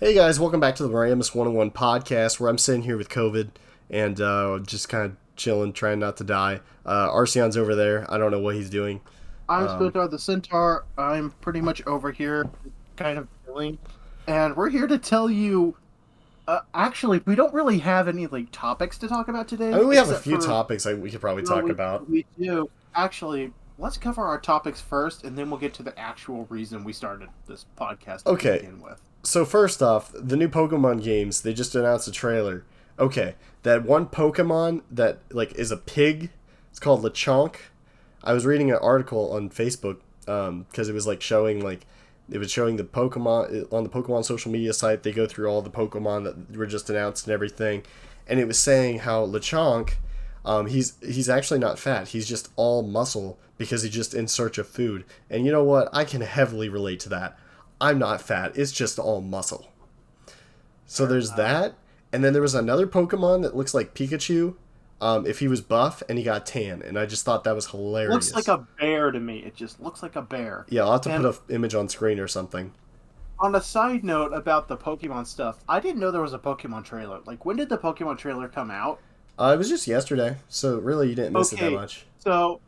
Hey guys, welcome back to the Randomness101 Podcast, where I'm sitting here with COVID and just kind of chilling, trying not to die. Arceion's over there. I don't know what he's doing. I'm Spentaurthecentaur. I'm pretty much over here, kind of chilling. And we're here to tell you, actually, we don't really have any, topics to talk about today. I mean, we have a few topics we could probably talk about. We do. Actually, let's cover our topics first, and then we'll get to the actual reason we started this podcast to begin with. So first off, the new Pokemon games, they just announced a trailer. Okay, that one Pokemon that, is a pig, it's called Lechonk. I was reading an article on Facebook, because it was, showing, it was showing the Pokemon, on the Pokemon social media site, they go through all the Pokemon that were just announced and everything, and it was saying how Lechonk, he's actually not fat, he's just all muscle, because he's just in search of food. And you know what, I can heavily relate to that. I'm not fat, it's just all muscle. So there's that, and then there was another Pokemon that looks like Pikachu, if he was buff and he got tan, and I just thought that was hilarious. Looks like a bear to me. It just looks like a bear. Yeah, I'll have to put an image on screen or something. On a side note about the Pokemon stuff, I didn't know there was a Pokemon trailer. When did the Pokemon trailer come out? It was just yesterday, so really you didn't miss it that much. So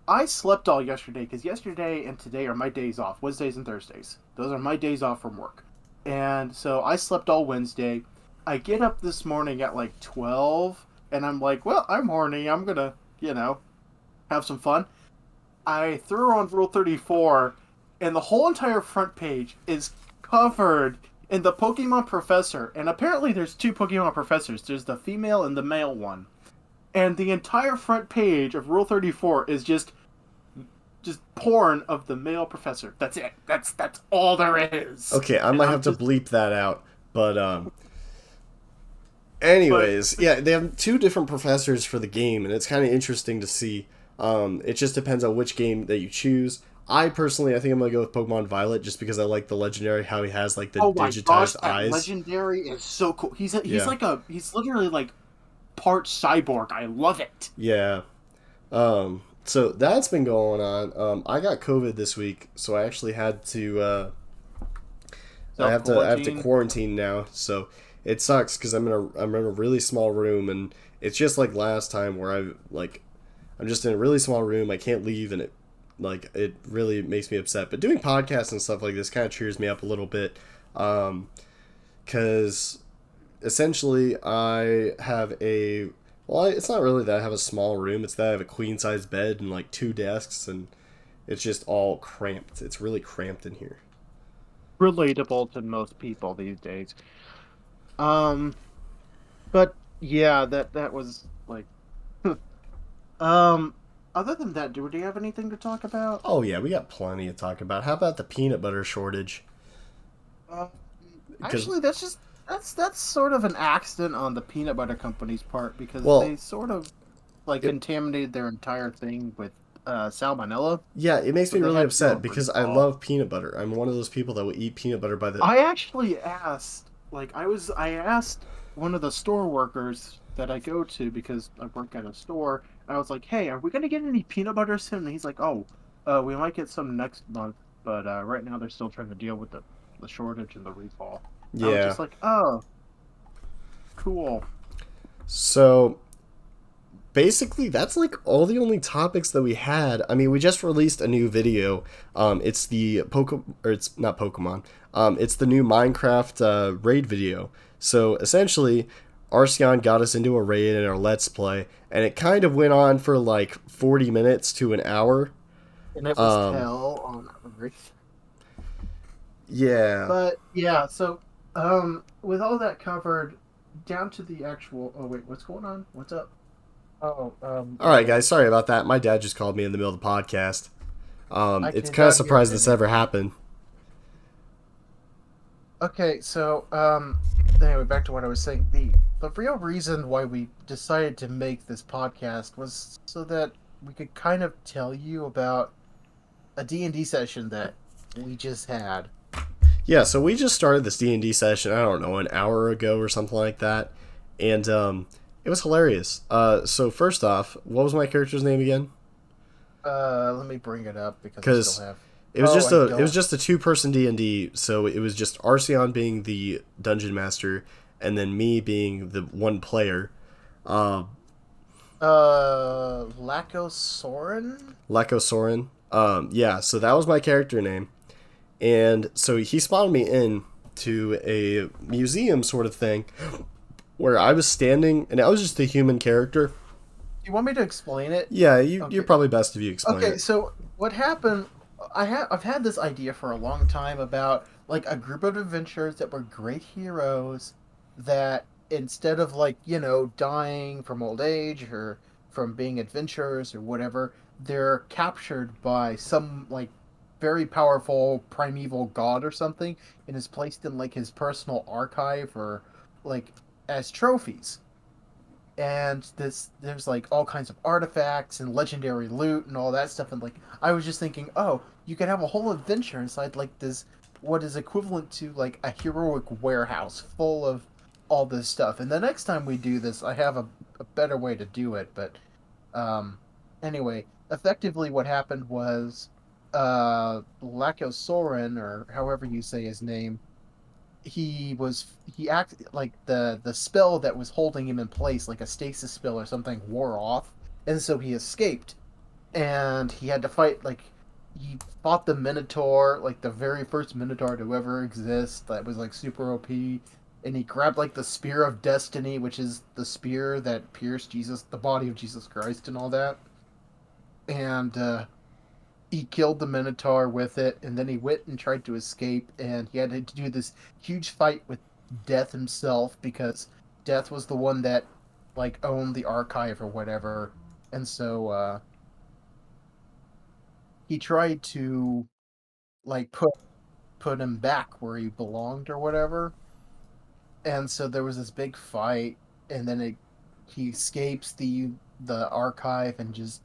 I slept all yesterday, because yesterday and today are my days off, Wednesdays and Thursdays. Those are my days off from work. And so I slept all Wednesday. I get up this morning at 12, and I'm like, well, I'm horny, I'm gonna, have some fun. I threw on Rule 34, and the whole entire front page is covered in the Pokemon Professor. And apparently there's two Pokemon Professors. There's the female and the male one. And the entire front page of Rule 34 is just porn of the male professor. That's it. That's all there is. Okay, I might have to bleep that out, but anyways, yeah, they have two different professors for the game, and it's kind of interesting to see. It just depends on which game that you choose. I think I'm gonna go with Pokemon Violet, just because I like the legendary, how he has the digitized eyes. Legendary is so cool. He's literally part cyborg. I love it. Yeah. So that's been going on. I got COVID this week, so I actually had to. I have to quarantine now. So it sucks because I'm in a really small room, and it's just like last time where I'm just in a really small room. I can't leave, and it really makes me upset. But doing podcasts and stuff like this kind of cheers me up a little bit, because essentially I have it's not really that I have a small room. It's that I have a queen-size bed and 2 desks, and it's just all cramped. It's really cramped in here. Relatable to most people these days. But yeah, that was other than that, do you have anything to talk about? Oh yeah, we got plenty to talk about. How about the peanut butter shortage? Actually, that's sort of an accident on the peanut butter company's part, because they sort of contaminated their entire thing with salmonella. Yeah, it makes me really upset because I love peanut butter. I'm one of those people that will eat peanut butter by the... I actually asked, I asked one of the store workers that I go to, because I work at a store, and I was like, hey, are we going to get any peanut butter soon? And he's like, we might get some next month, but right now they're still trying to deal with the shortage and the recall. Yeah. I was just like, oh, cool. So, basically, that's all the only topics that we had. I mean, we just released a new video. It's the it's not Pokemon. It's the new Minecraft raid video. So, essentially, Arceaion got us into a raid in our Let's Play, and it kind of went on for 40 minutes to an hour. And it was hell on Earth. Yeah. But, yeah, so... with all that covered, down to the actual... Oh, wait, what's going on? What's up? Alright, guys, sorry about that. My dad just called me in the middle of the podcast. It's kind of surprised this ever happened. Okay, so, anyway, back to what I was saying. The real reason why we decided to make this podcast was so that we could kind of tell you about a D&D session that we just had. Yeah, so we just started this D&D session, I don't know, an hour ago or something like that, and it was hilarious. So first off, what was my character's name again? Let me bring it up, because I still have... It was Oh, just I a it was don't. just a 2-person D&D, so it was just Arceaion being the dungeon master, and then me being the one player. Um, Lacko Soren? Leko Soren. Yeah, so that was my character name. And so he spawned me in to a museum sort of thing where I was standing and I was just a human character. You want me to explain it? Yeah, you're Okay. probably best if you explain Okay, it. so what happened? I've had this idea for a long time about like a group of adventurers that were great heroes that instead of like, dying from old age or from being adventurers or whatever, they're captured by some like very powerful primeval god or something and is placed in like his personal archive or like as trophies. And there's like all kinds of artifacts and legendary loot and all that stuff, and like I was just thinking, oh, you could have a whole adventure inside like this, what is equivalent to like a heroic warehouse full of all this stuff. And the next time we do this, I have a better way to do it. But um anyway, effectively what happened was Lacko Soren, or however you say his name, he acted like the spell that was holding him in place, like a stasis spell or something, wore off, and so he escaped, and he had to fight like he fought the Minotaur, like the very first Minotaur to ever exist, that was like super OP, and he grabbed like the Spear of Destiny, which is the spear that pierced the body of Jesus Christ, and all that, and he killed the Minotaur with it, and then he went and tried to escape, and he had to do this huge fight with Death himself because Death was the one that like owned the archive or whatever, and so he tried to like put him back where he belonged or whatever, and so there was this big fight, and then he escapes the archive and just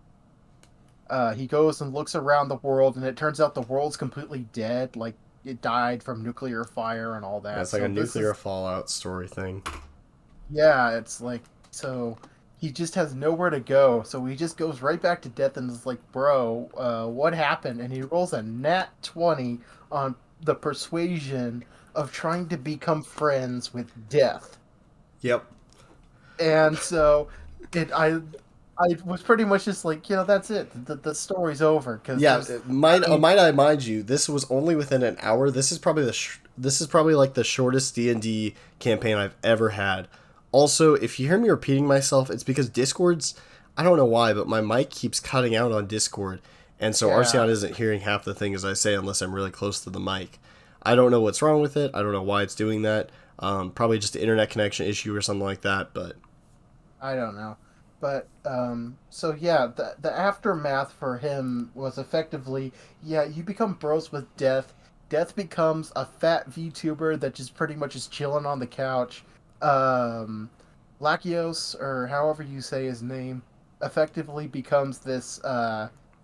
he goes and looks around the world, and it turns out the world's completely dead. Like it died from nuclear fire and all that. It's like a So this nuclear is, fallout story thing. yeah, it's like, so he just has nowhere to go. So he just goes right back to Death and is like, "Bro, what happened?" And he rolls a nat 20 on the persuasion of trying to become friends with Death. Yep. And so it I was pretty much just like, that's it. The story's over because Yeah, I mean, might I mind you, this was only within an hour. This is probably this is probably like the shortest D&D campaign I've ever had. Also, if you hear me repeating myself, it's because Discord's, I don't know why, but my mic keeps cutting out on Discord, and so yeah, Arceon isn't hearing half the things I say unless I'm really close to the mic. I don't know what's wrong with it. I don't know why it's doing that. Probably just an internet connection issue or something like that. But I don't know. But so yeah, the aftermath for him was effectively, yeah, you become bros with Death. Death becomes a fat VTuber that just pretty much is chilling on the couch. Um, Lakios, or however you say his name, effectively becomes this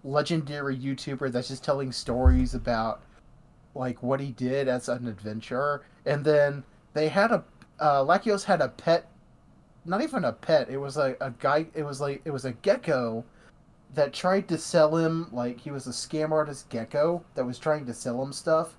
legendary YouTuber that's just telling stories about like what he did as an adventurer. And then they had a Lakios had a pet, not even a pet. It was a guy. It was a gecko that tried to sell him, like he was a scam artist gecko that was trying to sell him stuff.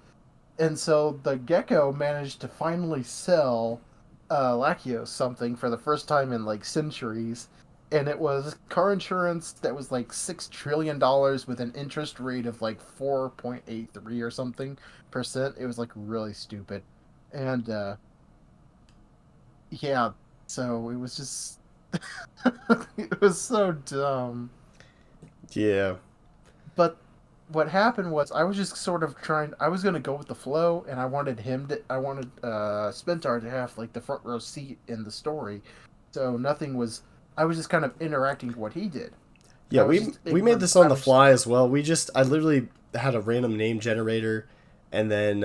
And so the gecko managed to finally sell Lakios something for the first time in like centuries. And it was car insurance that was like $6 trillion with an interest rate of like 4.83 or something percent. It was like really stupid. And yeah, so it was just it was so dumb. yeah, But what happened was I was just sort of trying, I was going to go with the flow, and I wanted Spentaur to have like the front row seat in the story. So nothing was, I was just kind of interacting with what he did. yeah, I was just we made ignorant. this on the fly as well. I literally had a random name generator, and then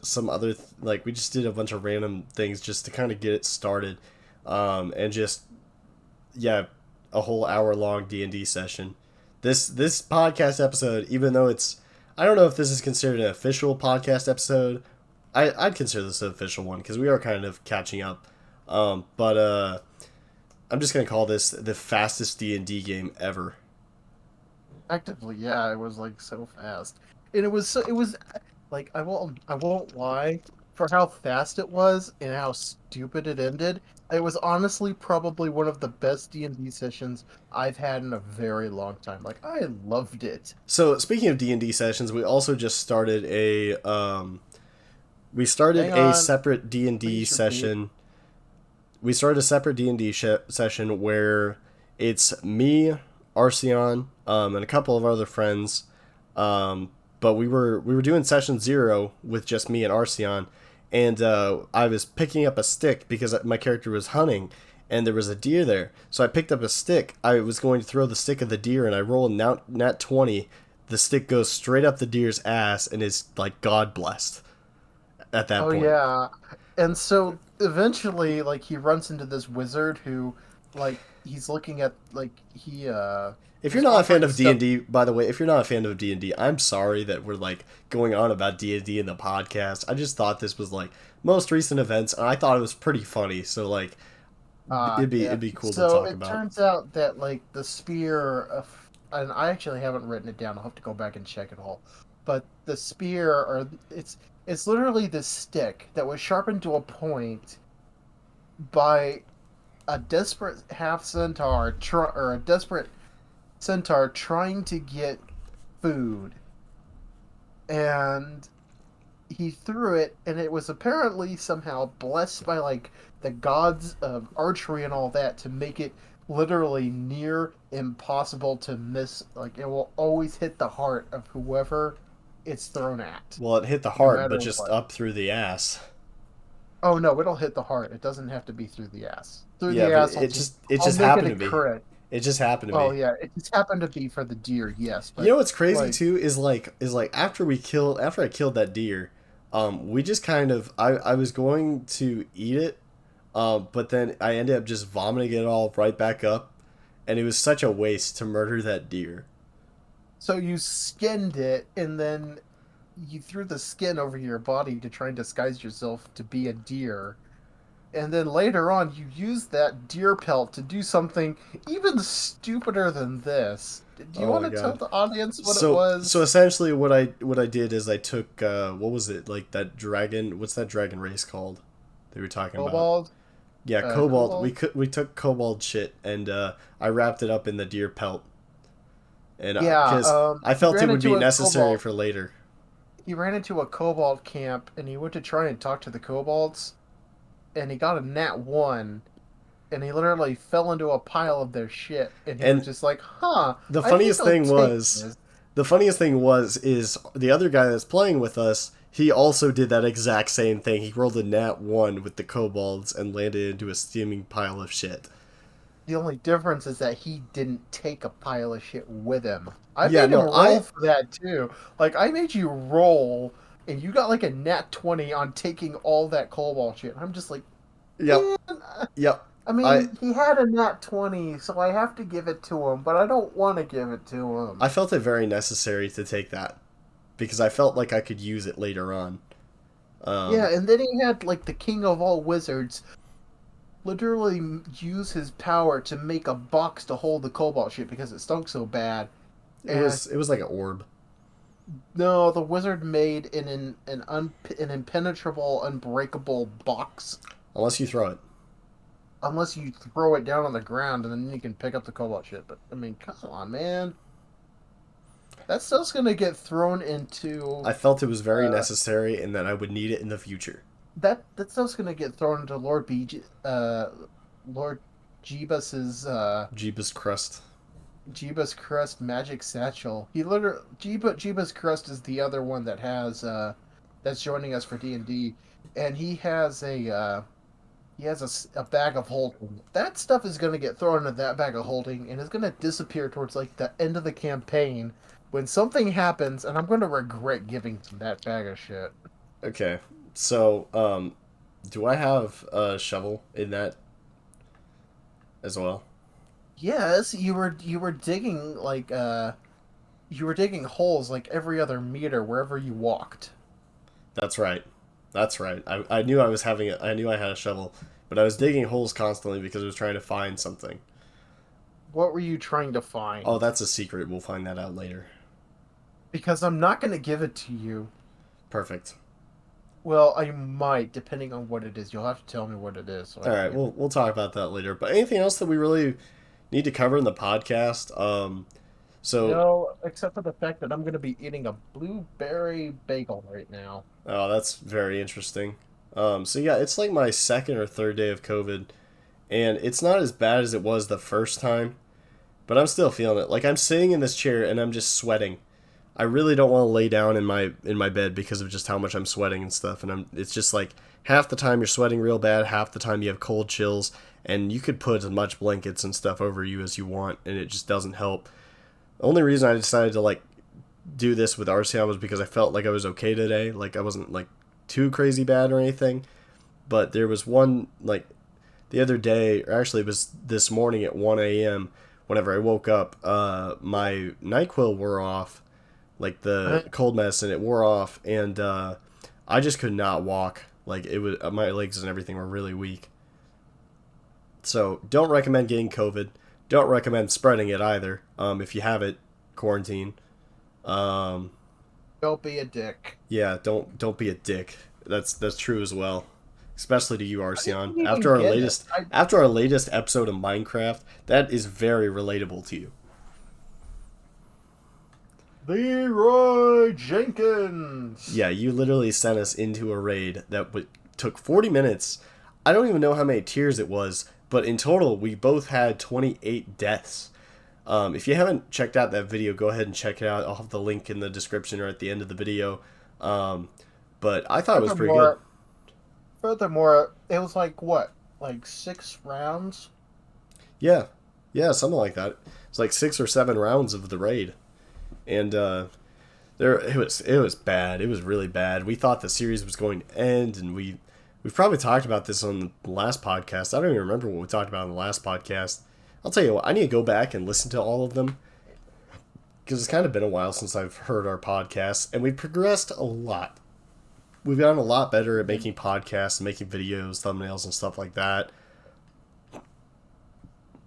some other like we just did a bunch of random things just to kind of get it started, and just yeah, a whole hour long D&D session. This podcast episode, even though it's, I don't know if this is considered an official podcast episode. I'd consider this an official one because we are kind of catching up. But I'm just gonna call this the fastest D&D game ever. Actively, yeah, it was like so fast. And it was like I won't lie, for how fast it was and how stupid it ended. It was honestly probably one of the best D&D sessions I've had in a very long time. Like I loved it. So speaking of D&D sessions, we also just started we started Hang a on, separate D&D please repeat. session. We started a separate D&D session where it's me, Arceaion, and a couple of other friends. But we were doing session 0 with just me and Arceaion, and I was picking up a stick because my character was hunting, and there was a deer there. So I picked up a stick. I was going to throw the stick at the deer, and I rolled nat 20. The stick goes straight up the deer's ass and is like God blessed at that Oh point. yeah. And so eventually like he runs into this wizard who like he's looking at like he If you're was not a fan offering of D and stuff. D, by the way, if you're not a fan of D&D, I'm sorry that we're like going on about D&D in the podcast. I just thought this was like most recent events, and I thought it was pretty funny. So like, Yeah. it'd be cool to So talk it about. turns out that like the spear of, and I actually haven't written it down. I'll have to go back and check it all. But the spear or it's literally this stick that was sharpened to a point by a desperate half centaur or a desperate centaur trying to get food, and he threw it, and it was apparently somehow blessed by like the gods of archery and all that to make it literally near impossible to miss. Like it will always hit the heart of whoever it's thrown at, Well, it hit the no heart, but matter just what. up through the ass. Oh no, it'll hit the heart. It doesn't have to be through the ass. Through Yeah, the but ass, it I'll just make it happened a to me. crit. It just happened to Oh me. yeah, it just happened to be for the deer, yes, You but know what's crazy like too is like after I killed that deer, we just kind of I was going to eat it, but then I ended up just vomiting it all right back up, and it was such a waste to murder that deer. so you skinned it and then you threw the skin over your body to try and disguise yourself to be a deer. And then later on, you used that deer pelt to do something even stupider than this. Do you Oh want my to tell god. the audience what it So was? essentially what I did is I took what was it like that dragon? What's that dragon race called? They were talking about. Cobalt? Yeah, cobalt. Cobalt? We took cobalt shit and I wrapped it up in the deer pelt, and Yeah, because I he felt it ran would be into a necessary cobalt. for later. He ran into a cobalt camp and he went to try and talk to the kobolds and he got a nat 1 and he literally fell into a pile of their shit and he was And just like, "Huh, the I think funniest I'll thing take was, this." the funniest thing was is the other guy that's playing with us. He also did that exact same thing. He rolled a nat 1 with the kobolds and landed into a steaming pile of shit. The only difference is that he didn't take a pile of shit with him. I Yeah, made him no, roll for that too. Like I made you roll, and you got like a nat 20 on taking all that cobalt shit. I'm just like, yep, man. yep. I I mean, he had a nat 20, so I have to give it to him, but I don't want to give it to I him. felt it very necessary to take that because I felt like I could use it later on. Yeah, Um, and then he had like the king of all wizards literally use his power to make a box to hold the cobalt shit because it stunk so bad. And it was like an orb. no, the wizard made an impenetrable, unbreakable box. Unless you throw it. Unless you throw it down on the ground and then you can pick up the cobalt shit. But I mean, come on, man. That stuff's gonna get thrown into I felt it was very uh necessary and that I would need it in the future. that stuff's gonna get thrown into Lord Jeebus's Jeebus crust. Jeebus Crust magic satchel. Jeebus Crust is the other one that has that's joining us for D&D, and he has a bag of holding. That stuff is going to get thrown into that bag of holding and is going to disappear towards like the end of the campaign when something happens, and I'm going to regret giving him that bag of shit. Okay, so do I have a shovel in that as well? Yes, you were digging like you were digging holes like every other meter wherever you walked. That's right. That's right. I knew I was having it. I knew I had a shovel, but I was digging holes constantly because I was trying to find something. What were you trying to Oh, find? that's a secret. We'll find that out later. Because I'm not going to give it to you. Perfect. Well, I might, depending on what it is. You'll have to tell me what it is. So All right, we'll talk about that later. But anything else that we really need to cover in the podcast? So No, except for the fact that I'm going to be eating a blueberry bagel right now. oh, that's very interesting. So yeah, it's like my second or third day of COVID, and it's not as bad as it was the first time, but I'm still feeling it. Like I'm sitting in this chair and I'm just sweating. I really don't want to lay down in my bed because of just how much I'm sweating and stuff. And it's just like half the time you're sweating real bad, half the time you have cold chills, and you could put as much blankets and stuff over you as you want, and it just doesn't help. The only reason I decided to like do this with Arceaion was because I felt like I was okay today. Like I wasn't like too crazy bad or anything. But there was one like the other day, or actually it was this morning at 1 a.m. Whenever I woke up, my NyQuil wore off, like the cold medicine, it wore off, and I just could not walk. Like it was, my legs and everything were really weak. So don't recommend getting COVID. Don't recommend spreading it either. If you have it, quarantine. Um, Don't be a dick. yeah, don't be a dick. That's true as well, especially to you, I Arceon. didn't even get it. After our latest episode of Minecraft, that is very relatable to you. Leroy Jenkins. Yeah, you literally sent us into a raid that took 40 minutes. I don't even know how many tiers it was, but in total, we both had 28 deaths. If you haven't checked out that video, go ahead and check it out. I'll have the link in the description or at the end of the video. But I thought it was pretty good. Furthermore, it was like what? Like 6 rounds? Yeah, yeah, something like that. It's like 6 or 7 rounds of the raid, and it was bad. It was really bad. We thought the series was going to end, and we've probably talked about this on the last podcast. I don't even remember what we talked about on the last podcast. I'll tell you what, I need to go back and listen to all of them because it's kind of been a while since I've heard our podcasts, and we've progressed a lot. We've gotten a lot better at making podcasts and making videos, thumbnails, and stuff like that.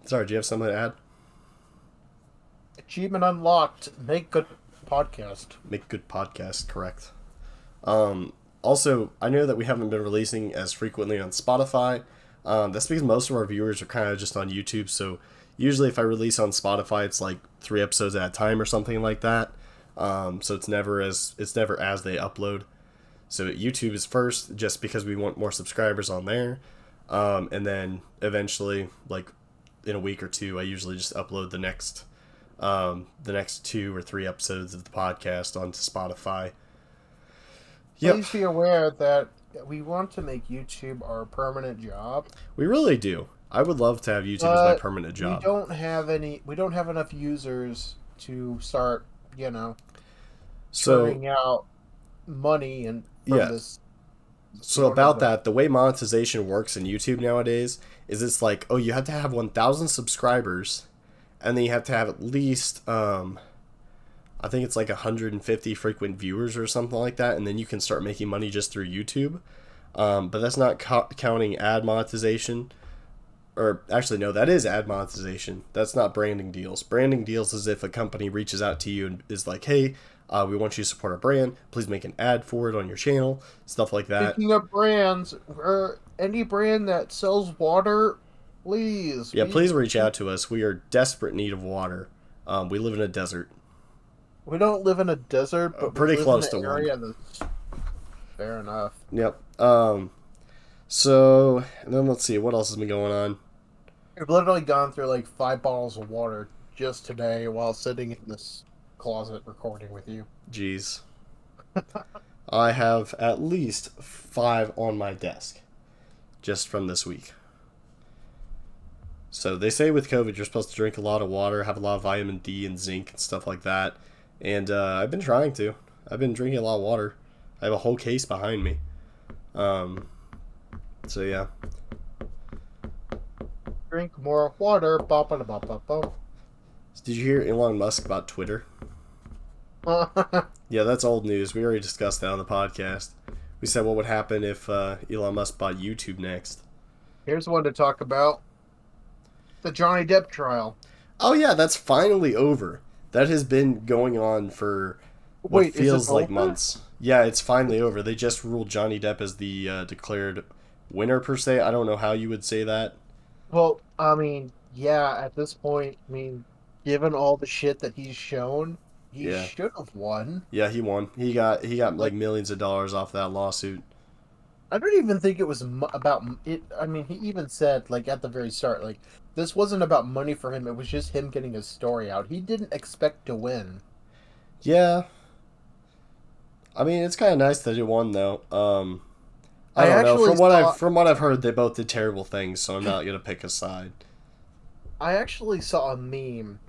Sorry, do you have something to add? Achievement unlocked. Make good podcast. Make good podcasts, correct. Also, I know that we haven't been releasing as frequently on Spotify. That's because most of our viewers are kind of just on YouTube, so usually if I release on Spotify, it's like 3 episodes at a time or something like that. So it's never as they upload. So YouTube is first, just because we want more subscribers on there, and then eventually, like in a week or two, I usually just upload the next 2 or 3 episodes of the podcast onto Spotify. Yep. Please be aware that we want to make YouTube our permanent job. We really do. I would love to have YouTube as my permanent job. We don't have enough users to start, churning out money and from this. So about that, the way monetization works in YouTube nowadays is it's like, oh, you have to have 1,000 subscribers, and then you have to have at least, I think it's like 150 frequent viewers or something like that, and then you can start making money just through YouTube. But that's not counting ad monetization. Or actually, no, that is ad monetization. That's not branding deals. Branding deals is if a company reaches out to you and is like, hey, we want you to support our brand. Please make an ad for it on your channel. Stuff like that. Speaking of brands, any brand that sells water, please. Yeah, please reach out to us. We are desperate need of water. We live in a desert. We don't live in a desert, but pretty close to area one. That's fair enough. Yep. So, and then let's see, what else has been going on? I've literally gone through like 5 bottles of water just today while sitting in this closet recording with you. Jeez. I have at least 5 on my desk just from this week. So they say with COVID you're supposed to drink a lot of water, have a lot of vitamin D and zinc and stuff like that. And I've been trying to. I've been drinking a lot of water. I have a whole case behind me. So yeah. Drink more water. Did you hear Elon Musk about Twitter? Yeah, that's old news. We already discussed that on the podcast. We said what would happen if Elon Musk bought YouTube next. Here's one to talk about. The Johnny Depp trial. Oh yeah, that's finally over. That has been going on for what Wait, is it feels like over? months. Yeah, it's finally over. They just ruled Johnny Depp as the declared winner per se. I don't know how you would say that. Well, I mean, yeah, at this point, I mean, given all the shit that he's shown, he Yeah. should have won. Yeah, he won. He got like Like, millions of dollars off that lawsuit. I don't even think it was about it. I mean, he even said, like, at the very start, like, this wasn't about money for him. It was just him getting his story out. He didn't expect to win. Yeah. I mean, it's kind of nice that he won though. I I don't know. actually saw, From what I've heard, they both did terrible things, so I'm not gonna pick a side. I actually saw a meme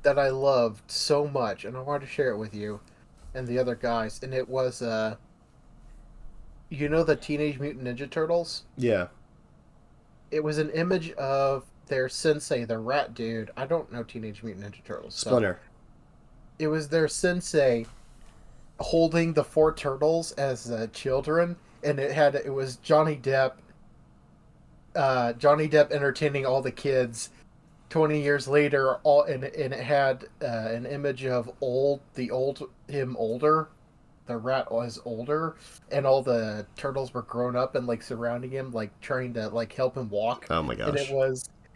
that I loved so much, and I wanted to share it with you and the other guys. And it was, you know, the Teenage Mutant Ninja Turtles. Yeah. It was an image of their sensei, the rat dude. I don't know Teenage Mutant Ninja Turtles. So Splinter. it was their sensei holding the four turtles as children, and it was Johnny Depp. Johnny Depp entertaining all the kids. 20 years later, and it had an image of him older. The rat was older, and all the turtles were grown up and like surrounding him, like trying to like help him walk. Oh my And gosh.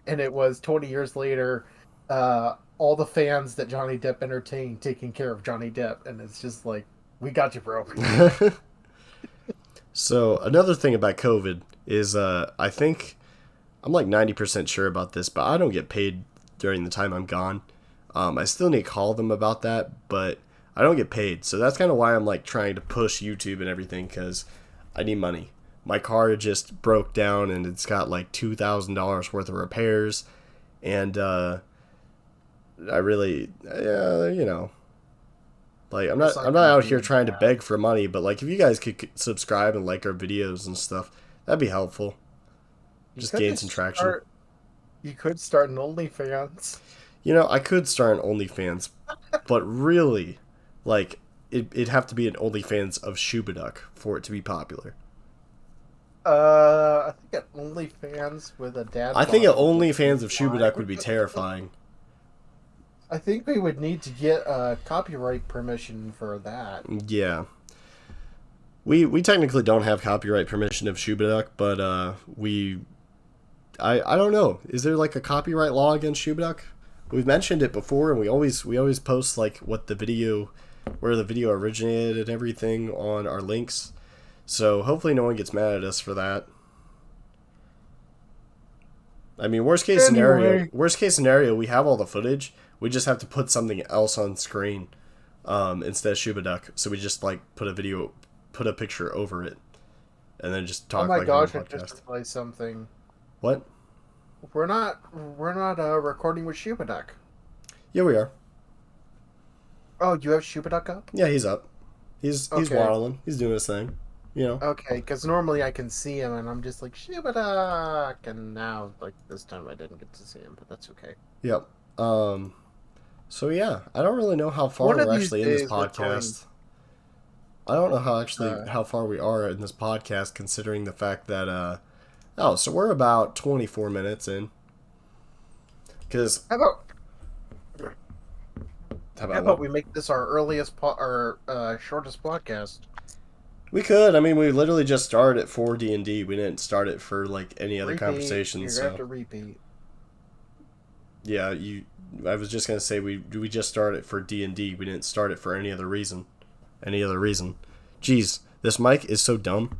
it was 20 years later, all the fans that Johnny Depp entertained taking care of Johnny Depp, and it's just like, we got you, bro. So another thing about COVID is I think I'm like 90% sure about this, but I don't get paid during the time I'm gone. I still need to call them about that, but I don't get paid. So that's kind of why I'm like trying to push YouTube and everything, because I need money. My car just broke down and it's got like $2,000 worth of repairs. And I really, you know, like I'm not out here trying to beg for money, but like if you guys could subscribe and like our videos and stuff, that'd be helpful. Just gain some traction. You could start an OnlyFans. You know, I could start an OnlyFans, but really, like, it'd have to be an OnlyFans of Shuba Duck for it to be popular. I think an OnlyFans with a dad. I think an OnlyFans of Shuba Duck would be terrifying. I think we would need to get copyright permission for that. Yeah. We technically don't have copyright permission of Shuba Duck, but I don't know. Is there like a copyright law against Shuba Duck? We've mentioned it before, and we always post like where the video originated and everything on our links. So hopefully no one gets mad at us for that. I mean, worst case scenario, we have all the footage. We just have to put something else on screen instead of Shuba Duck. So we just like put a picture over it, and then just talk. Oh my like gosh! on I a podcast. just realized something. What? We're not recording with Shuba Duck. Yeah, we are. Oh, you have Shuba Duck up? Yeah, he's up. He's Okay. waddling. He's doing his thing. You know. Okay, because normally I can see him, and I'm just like, Shuba Duck, and now, like, this time I didn't get to see him, but that's okay. Yep. So yeah, I don't really know how far One of we're these actually in this days we're podcast. I don't know how far we are in this podcast, considering the fact that so we're about 24 minutes in. Because How about how how about we make this our shortest podcast? we could. I mean, we literally just started at 4 D&D. We didn't start it for like any other conversations. You're So gonna have to repeat. yeah, I was just gonna say we just started for D&D. We didn't start it for any other reason. Jeez, this mic is so dumb.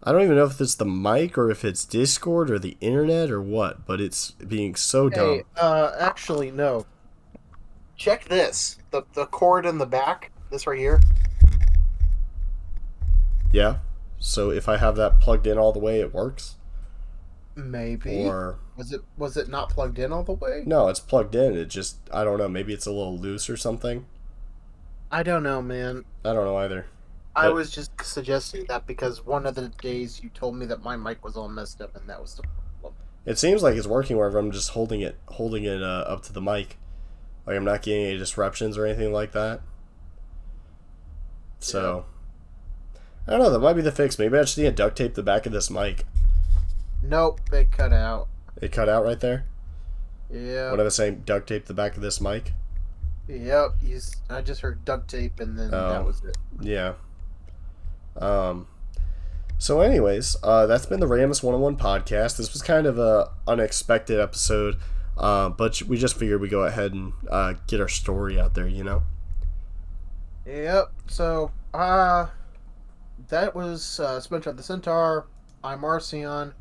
I don't even know if it's the mic or if it's Discord or the internet or what, but it's being so dumb. Actually, no. Check this. The cord in the back. This right here. Yeah. So if I have that plugged in all the way, it works. Maybe. Or was it not plugged in all the way? no, it's plugged in. It just, I don't know. Maybe it's a little loose or something. I don't know, man. I don't know either. I But- was just suggesting that because one of the days you told me that my mic was all messed up, and that was the problem. It seems like it's working wherever I'm just holding it up to the mic. Like I'm not getting any disruptions or anything like that. So, I don't know. That might be the fix. Maybe I just need to duct tape the back of this mic. Nope, it cut out. It cut out right there. Yeah. What am I saying? Duct tape the back of this mic. Yep, I just heard duct tape, and then that Oh, was it. yeah. Um, so anyways, that's been the Randomness101 Podcast. This was kind of a unexpected episode, but we just figured we'd go ahead and get our story out there, you know? Yep. So, that was Spentaurthecentaur. I'm Arceaion.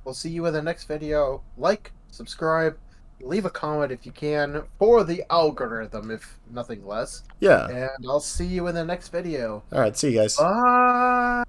We'll see you in the next video. Like, subscribe, leave a comment if you can for the algorithm, if nothing less. Yeah. And I'll see you in the next video. All right, see you guys. Bye.